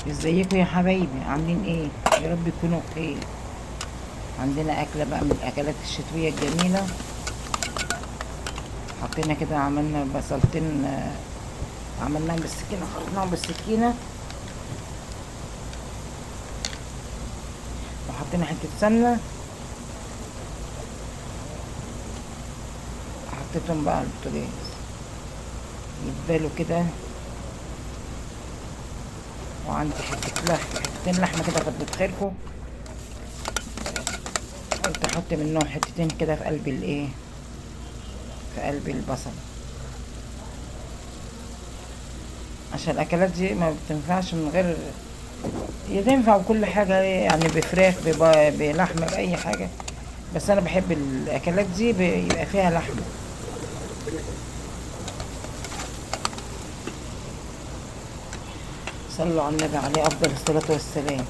ازيكم يا حبايبي، عاملين ايه؟ يا رب تكونوا بخير. عندنا اكله بقى من الاكلات الشتويه الجميله. حطينا كده، عملنا بصلتين، عملناهم بالسكينه، خرطناهم بالسكينه، وحطينا حته سمنه، حطيتهم بقى على البوتاجاز يتبالوا كده. وعندي حتتين لحمه كده كانت خيركم، قلت احط منهم حتتين كده في قلب الايه، في قلب البصل، عشان الاكلات دي ما بتنفعش من غير، هي تنفع بكل حاجة يعني، بفراخ بلحمة بأي حاجة، بس أنا بحب الأكلات دي بيبقى فيها لحمة. صلوا على النبي عليه أفضل الصلاة والسلام.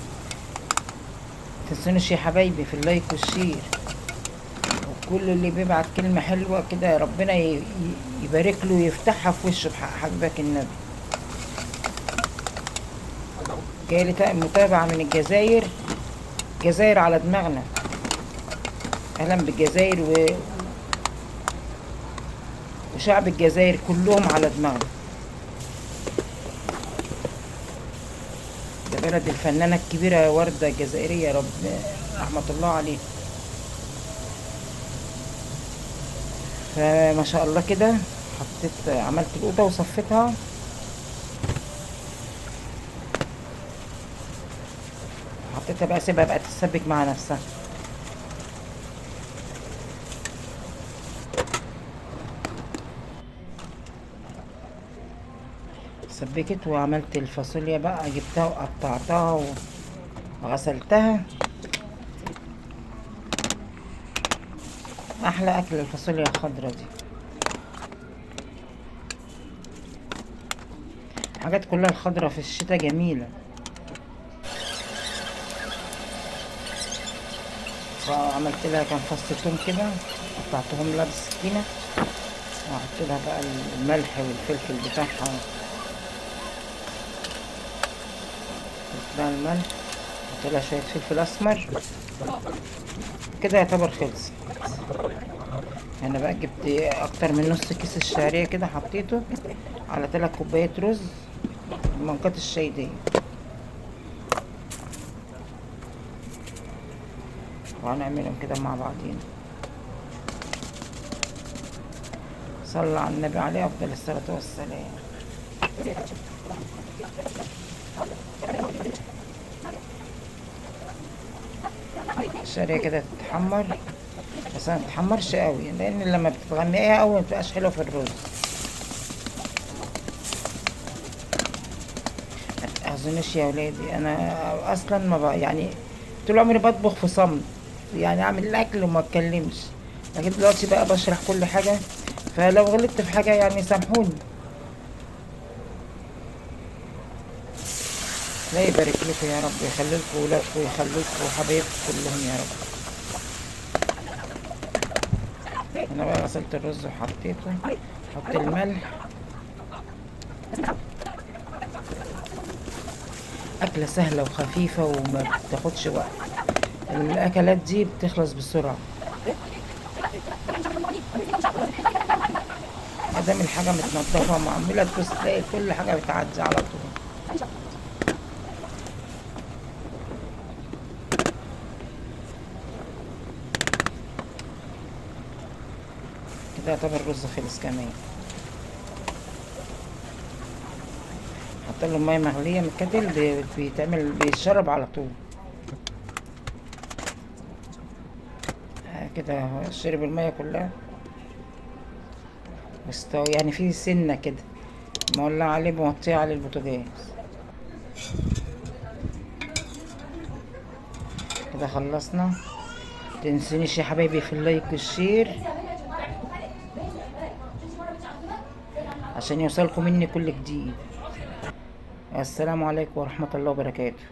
متنسونيش يا حبايبي في اللايك والشير، وكل اللي بيبعت كلمة حلوة كده ربنا يبارك له ويفتحها في وشه بحق حبيبك النبي. جايلي متابعة من الجزائر، الجزائر على دماغنا. أهلا بالجزائر وشعب الجزائر كلهم على دماغنا. ده بلد الفنانة الكبيرة وردة الجزائرية، رب رحمة الله عليه. فما شاء الله كده، عملت الأوضة وصفتها، حطيتها بقى، سيبها بقى تتسبك مع نفسها. سبكت، وعملت الفاصوليا بقى، جبتها وقطعتها وغسلتها. احلى اكل الفاصوليا الخضرا دي. حاجات كلها الخضرا في الشتاء جميلة. فعملت لها كام فص توم كده، قطعتهم لها بالسكينة، وحطيت لها بقى الملح والفلفل بتاعها، حطيت لها الملح، حطيت لها شوية فلفل اسمر كده، يعتبر خلص. انا بقى جبت اكتر من نص كيس الشعرية كده، حطيته على 3 كوبايات رز، منقات الشاي دي، وهنعملهم كده مع بعضين. صلى على النبي عليه افضل الصلاة والسلام. الشعرية كده تتحمر، بس ما تتحمرش قوي، لان لما بتغمقيها قوي ما بتبقاش حلوه في الرز. ما تحزنوش يا ولادي، انا اصلا ما بقى يعني، طول عمري بطبخ في صمت، يعني اعمل الاكل وما اتكلمش، لكن دلوقتي بقى بشرح كل حاجه، فلو غلطت في حاجه يعني سامحوني. لا يبارك لكم يا رب، يخلي لكم ولادكم، ويخلي لكم حبايبكم كلهم يا رب. انا بقى غسلت الرز وحطيته، حط الملح. أكلة سهلة وخفيفة وما بتاخدش وقت، الأكلات دي بتخلص بسرعة مادام الحاجة متنضفة ومعمولة، تبص تلاقي كل حاجة بتعدي على طول. كده يعتبر الرز خلص كمان. حط له مية مغلية من الكتل، بيتعمل بيتشرب على طول. كده هو شرب المية كلها واستوى، يعني في سنة كده، مولع عليه، موطيه على البوتاجاز. كده خلصنا. متنسونيش يا حبايبي في اللايك والشير، عشان يوصلكم مني كل جديد. السلام عليكم ورحمة الله وبركاته.